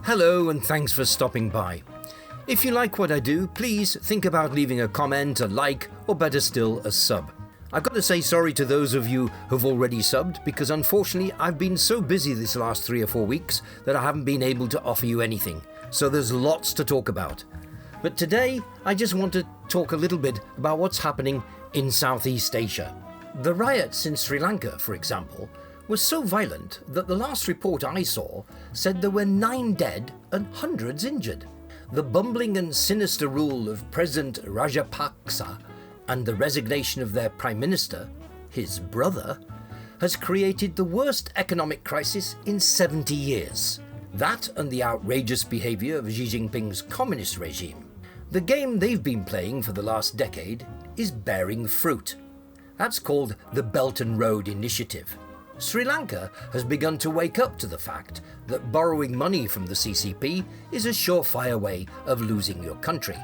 Hello and thanks for stopping by. If you like what I do, please think about leaving a comment, a like, or better still, a sub. I've got to say sorry to those of you who've already subbed because unfortunately I've been so busy this last 3 or 4 weeks that I haven't been able to offer you anything. So there's lots to talk about. But today I just want to talk a little bit about what's happening in Southeast Asia. The riots in Sri Lanka, for example, were so violent that the last report I saw said there were 9 dead and hundreds injured. The bumbling and sinister rule of President Rajapaksa and the resignation of their Prime Minister, his brother, has created the worst economic crisis in 70 years. That and the outrageous behaviour of Xi Jinping's communist regime. The game they've been playing for the last decade is bearing fruit. That's called the Belt and Road Initiative. Sri Lanka has begun to wake up to the fact that borrowing money from the CCP is a surefire way of losing your country.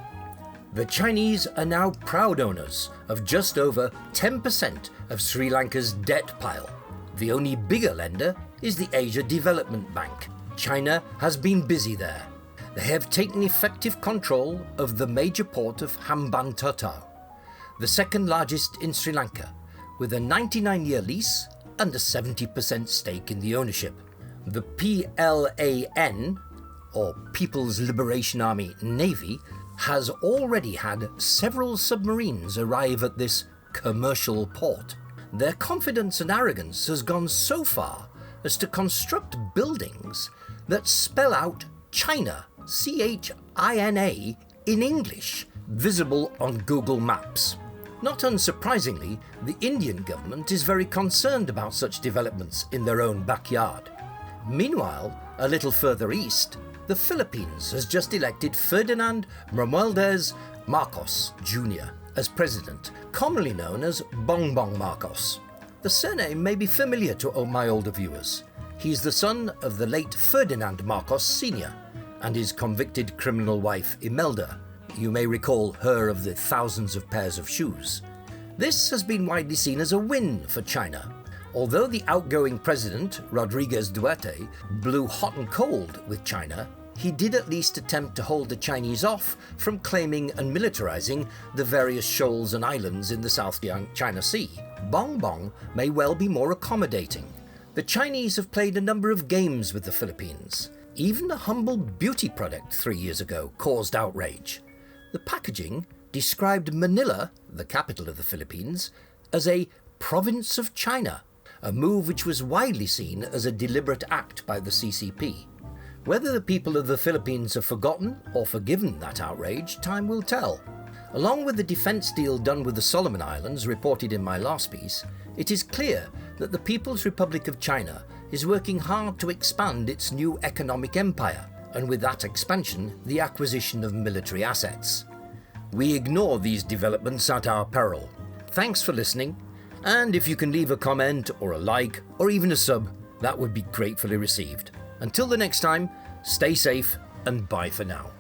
The Chinese are now proud owners of just over 10% of Sri Lanka's debt pile. The only bigger lender is the Asia Development Bank. China has been busy there. They have taken effective control of the major port of Hambantota, the second largest in Sri Lanka, with a 99-year lease and a 70% stake in the ownership. The PLAN, or People's Liberation Army Navy, has already had several submarines arrive at this commercial port. Their confidence and arrogance has gone so far as to construct buildings that spell out China, China, in English, visible on Google Maps. Not unsurprisingly, the Indian government is very concerned about such developments in their own backyard. Meanwhile, a little further east, the Philippines has just elected Ferdinand Romualdez Marcos Jr. as president, commonly known as Bongbong Marcos. The surname may be familiar to my older viewers. He's the son of the late Ferdinand Marcos Sr. and his convicted criminal wife Imelda. You may recall her of the thousands of pairs of shoes. This has been widely seen as a win for China. Although the outgoing president, Rodriguez Duterte, blew hot and cold with China, he did at least attempt to hold the Chinese off from claiming and militarizing the various shoals and islands in the South China Sea. Bongbong may well be more accommodating. The Chinese have played a number of games with the Philippines. Even a humble beauty product 3 years ago caused outrage. The packaging described Manila, the capital of the Philippines, as a province of China, a move which was widely seen as a deliberate act by the CCP. Whether the people of the Philippines have forgotten or forgiven that outrage, time will tell. Along with the defence deal done with the Solomon Islands reported in my last piece, it is clear that the People's Republic of China is working hard to expand its new economic empire, and with that expansion, the acquisition of military assets. We ignore these developments at our peril. Thanks for listening, and if you can leave a comment or a like or even a sub, that would be gratefully received. Until the next time, stay safe and bye for now.